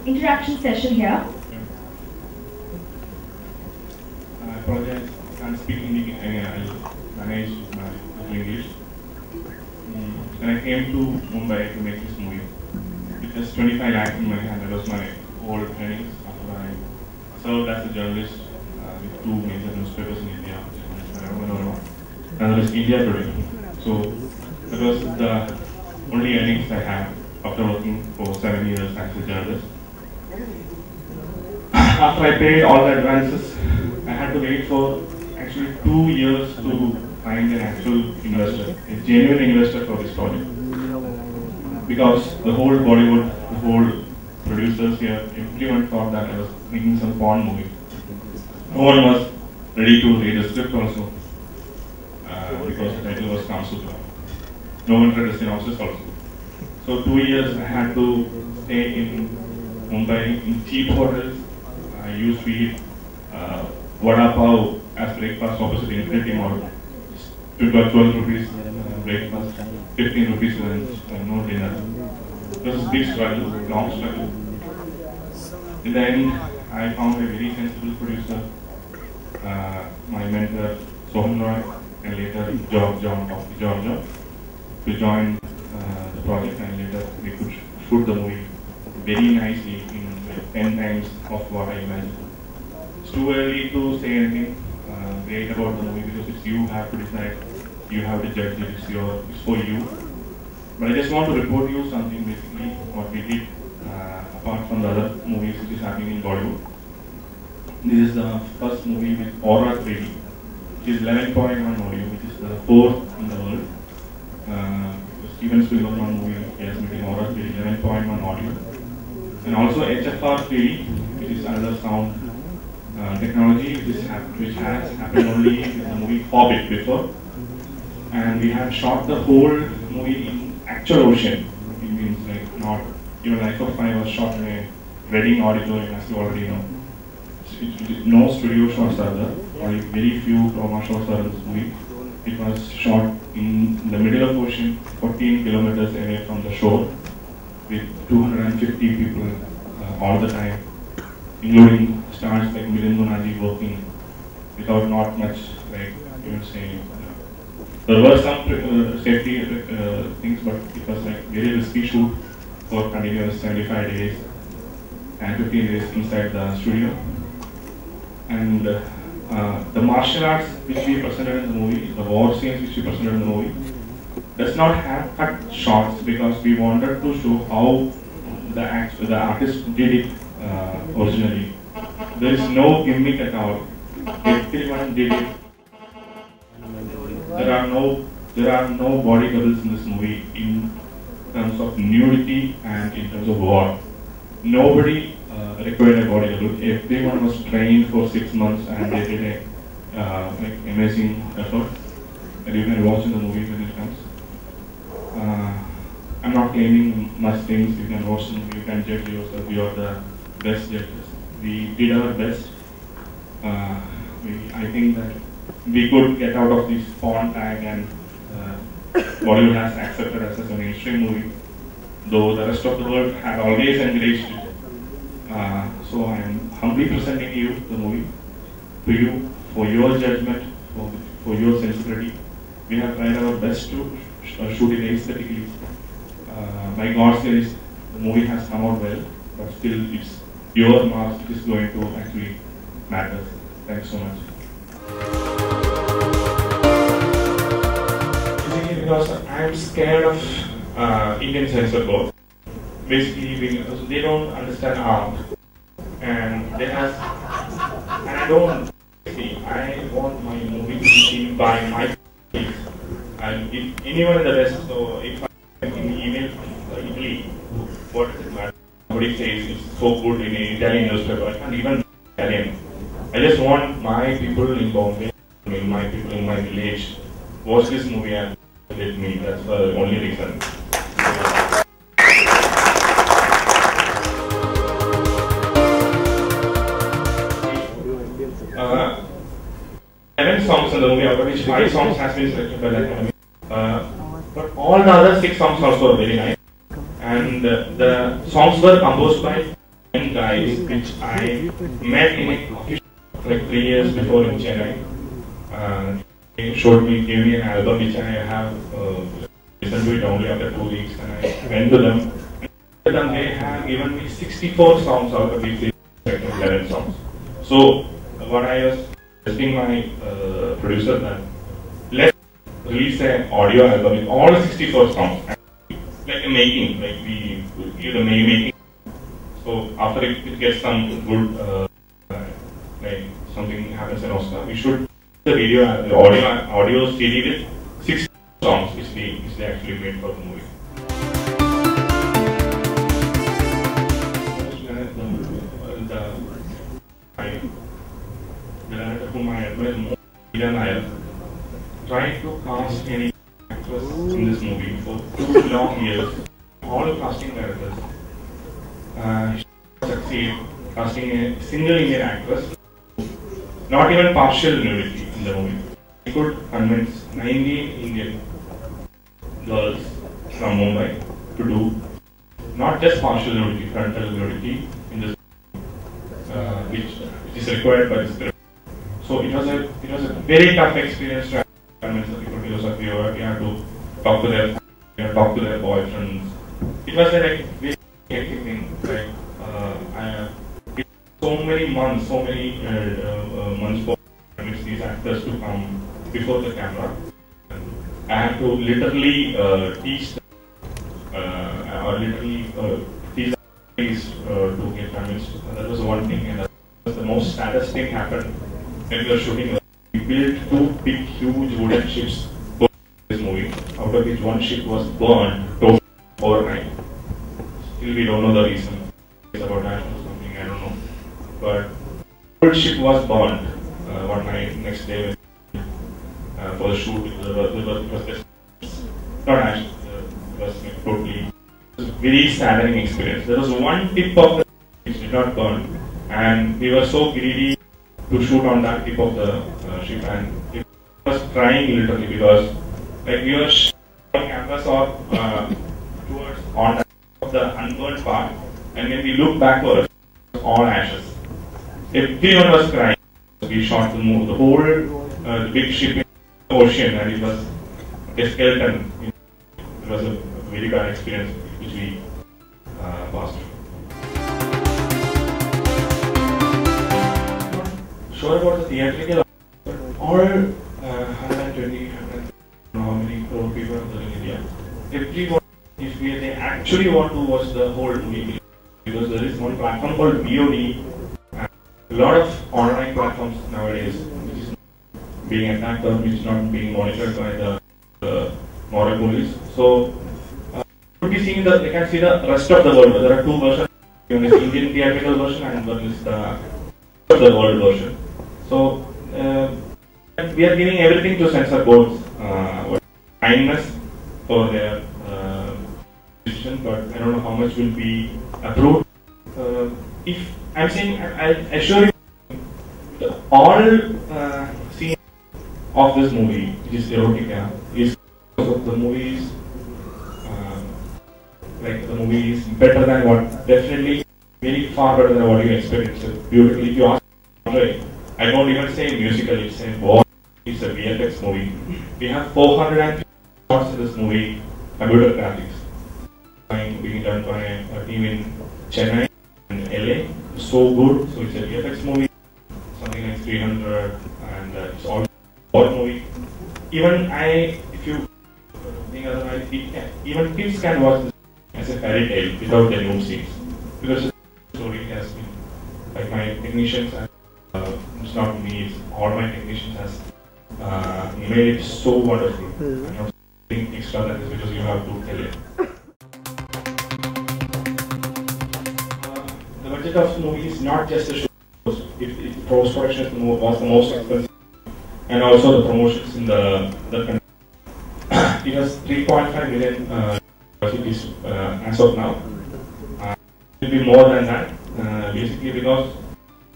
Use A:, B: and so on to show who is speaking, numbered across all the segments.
A: interaction session here.
B: I apologize, I can't speak Hindi. I'll manage my English. When I came to Mumbai to make this movie, with just 25 lakhs in my hand, that was my whole earnings after I served as a journalist with two major newspapers in India. Another is India Today. So that was the only earnings I had after working for 7 years as a journalist. After I paid all the advances, I had to wait for actually 2 years to find an actual investor, a genuine investor for this project. Because the whole Bollywood, the whole producers here, everyone thought that I was making some porn movie. No one was ready to read the script also, because the title was Kamasutra. No one read the synopsis also. So 2 years I had to stay in Mumbai in cheap hotels. I used to eat vada pav as breakfast opposite Infinity Mall. 12 rupees breakfast, 15 rupees lunch, no dinner. It was a big struggle, long struggle. In the end, I found a very sensible producer, my mentor Sohan Roy, and later John, to join the project, and later we could shoot the movie very nicely in 10 times of what I imagined. It's too early to say anything great about the movie because it's you have to decide, you have to judge it, it's for you. But I just want to report you something basically what we did apart from the other movies which is happening in Bollywood. This is the first movie with Aura 3D, which is 11.1 audio, which is the 4th in the world. Steven Spielberg movie is making Aura 3D, 11.1 audio. And also HFR 3D, which is another sound technology which has happened only in the movie Hobbit before. And we have shot the whole movie in actual ocean. It means like not, Life of Pi was shot in a wedding auditorium, as you already know. No studio shots are there, only very few chroma shots are in this movie. It was shot in the middle of ocean, 14 kilometers away from the shore, with 250 people all the time, including stars like Milind Gunaji working without not much, like you would say. There were some safety things, but it was like very risky shoot for continuous 75 days and 15 days inside the studio. And the martial arts which we presented in the movie, the war scenes which we presented in the movie, does not have cut shots because we wanted to show how the artist did it originally. There is no gimmick at all. Everyone did it. There are no body doubles in this movie in terms of nudity and in terms of war. Nobody required a body double. Everyone was trained for 6 months and they did a amazing effort. And you can watch in the movie when it comes. I'm not claiming much things. You can watch the movie. You can judge yourself. You are the best judges. We did our best. I think that we could get out of this porn tag, and Bollywood has accepted us as a mainstream movie, though the rest of the world had always encouraged it. So I am humbly presenting you the movie, to you for your judgment, for your sensibility. We have tried our best to shoot it aesthetically. By God's grace, the movie has come out well, but still it's your marks which is going to actually matter. Thanks so much. Basically because I'm scared of Indian censor board. Basically because they don't understand art. And I want my movie to be seen by my kids. And if anyone in the West, so if I email Italy, what does it matter? Somebody says it's so good in an Italian newspaper. I can't even read Italian. I just want my people in Bombay, my people in my village, watch this movie and let me. That's the only reason. 11 songs in the movie, out of which 5 songs has been selected by the Academy. But all the other 6 songs also are very nice. And the songs were composed by guys which I met in a coffee shop like 3 years before in Chennai. They gave me an album which I have listened to it only after 2 weeks, and I went to them. And they have given me 64 songs out of these 11 songs. So what I was suggesting my producer that let's release an audio album with all 64 songs, like a making, like we give the making. So after it gets some good, like something happens in Oscar, we should the video, the audio CD with 6 songs which they actually made for the movie. The director whom I admire more, Milind, tried to cast any actress in this movie for 2 long years. All casting directors succeed casting a single Indian actress, not even partial nudity in the movie. He could convince 19 Indian girls from Mumbai to do not just partial nudity, frontal nudity in this which is required by the script. So it was a very tough experience to convince the people because of you have to talk to their boyfriends. It was a very hectic thing. Like it so many months for these actors to come before the camera. I had to literally teach them, or literally teach them to get convinced. That was one thing, and that was the most saddest thing happened when we were shooting. We built 2 big, huge wooden ships for this movie, out of which one ship was burned totally overnight. Still, we don't know the reason. It's about that or something, I don't know. But the whole ship was burned one night. Next day, for the shoot, it was just not actually. It was totally. It was a very saddening experience. There was one tip of the which did not burn, and we were so greedy to shoot on that tip of the ship, and it was crying literally because, like, we were shooting canvas or towards on the unburned part, and when we looked backwards, it was all ashes. Everyone was crying. We shot the whole the big ship in the ocean, and it was a skeleton. It was a very bad experience which we passed through. Sure about the theatrical, all 120, how many crore people are in India. Everyone, if they actually want to watch the whole movie, because there is one platform called VOD. A lot of online platforms nowadays, which is being attacked or which is not being monitored by the moral police. So, they can see the rest of the world. There are 2 versions. One is Indian theatrical version and one is the rest of the world version. So, we are giving everything to censor boards, kindness for their decision, but I don't know how much will be approved. If I'm saying, I assure you, all scenes of this movie, which is erotica, is because of the movies. Like the movie is better than what, definitely very far better than what you expect. It's beautiful. If you ask me, I don't even say musical, it's a VFX movie. We have 450 shots in this movie, computer graphics, being done by a team in Chennai and LA. So good. So it's a VFX movie, something like 300, and it's all movie. Even if you think otherwise, even kids can watch this as a fairy tale without the nude scenes, because the story has been, like, my technicians, it's not me, it's all my technicians has made it so wonderful. I'm not saying extra than this because you have to tell it. The budget of the movie is not just the show. Post production was the most expensive, and also the promotions in the country. It was 3.5 million. As of now, it will be more than that, basically because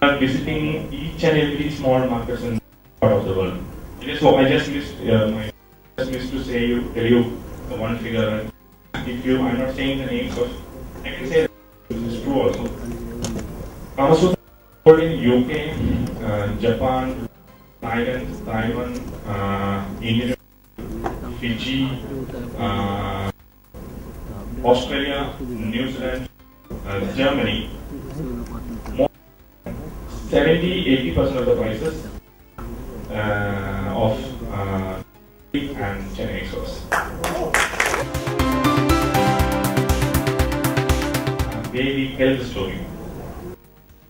B: we are visiting each and every small markets in part of the world. So I just missed to tell you one figure. If I'm not saying the names, but I can say that this is true also. Kamasutra sold in UK, Japan, Thailand, Taiwan, India, Fiji, Australia, New Zealand, Germany. 70-80% of the prices of and Chennai exports. They we tell the story.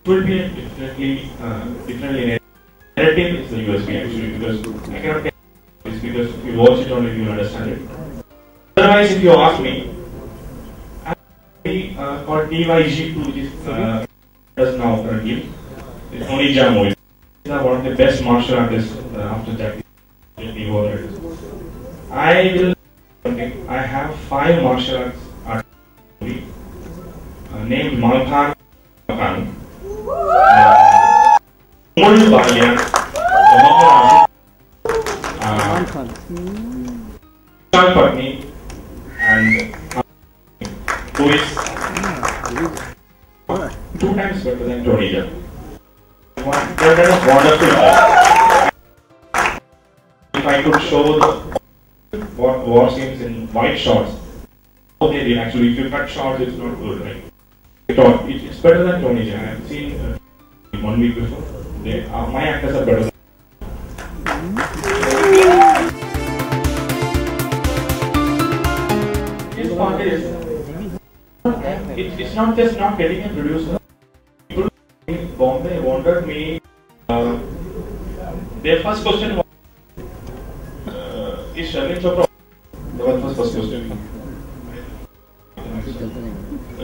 B: It will be a differently narrative is the USP actually, because I cannot tell this, because if you watch it only you will understand it. Otherwise, if you ask me, I called DYG2, which is does now currently. It's only Jamo. These are one of the best martial artists after Jackie. I will. I have 5 martial arts named Malbhan Makan, Mul Balian, Patni, and who is 2 times better than Tony Jaa. They're kind of wonderful. If I could show the war scenes in white shorts, how they did actually. If you cut shorts, it's not good, right? It's better than Tony Jaa. I've seen 1 week before. My actors are better. This part is, it's not just not getting a producer. People in Bombay wanted me. Their first question was, is Sherlyn Chopra? That was first question.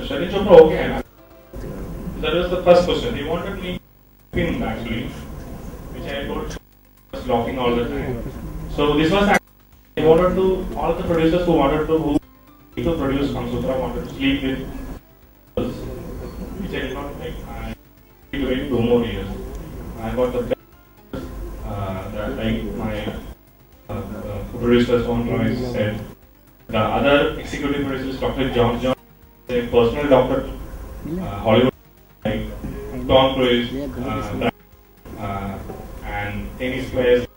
B: Sherlyn Chopra okay? That was the first question. They wanted me to film actually, which I told was laughing all the time. So this was actually, they wanted to, all the producers who wanted to produce Kamasutra wanted to sleep with us, which I did not make. I need to wait 2 more years. I got the best that like my producers on noise said. The other executive producers, Dr. John, a personal doctor, Hollywood, like Tom Cruise, and tennis players,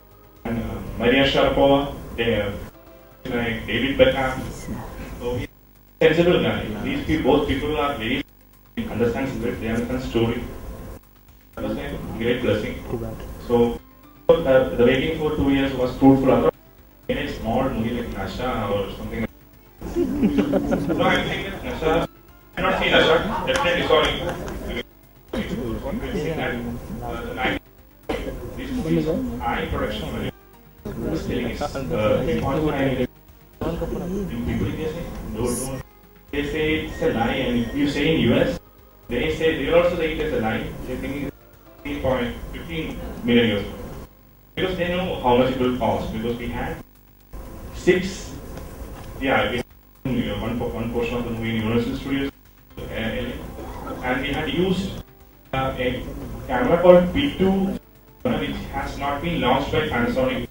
B: and Maria Sharapova, they have like David Beckham. So he's a sensible guy. These people, both people are very understand script, they understand story. That was a great blessing. So the waiting for 2 years was fruitful. Otherwise, in a small movie like Nasha or something like that. No, I'm saying that Nasha, I have not seen Nasha, definitely sorry. These movies, high production value. Who's telling is people they say it's a lie, and if you say in US, they will also say it as a lie. They think it's 15 million euros. Because they know how much it will cost. Because we had 6, we had one portion of the movie in Universal Studios, and we had used a camera called P2, which has not been launched by Panasonic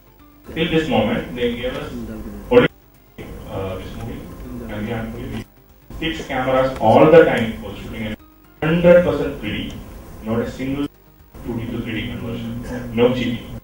B: till this moment. They gave us only this movie, and we had 6 cameras all the time for shooting at 100% 3D, not a single 2D to 3D conversion, no cheating.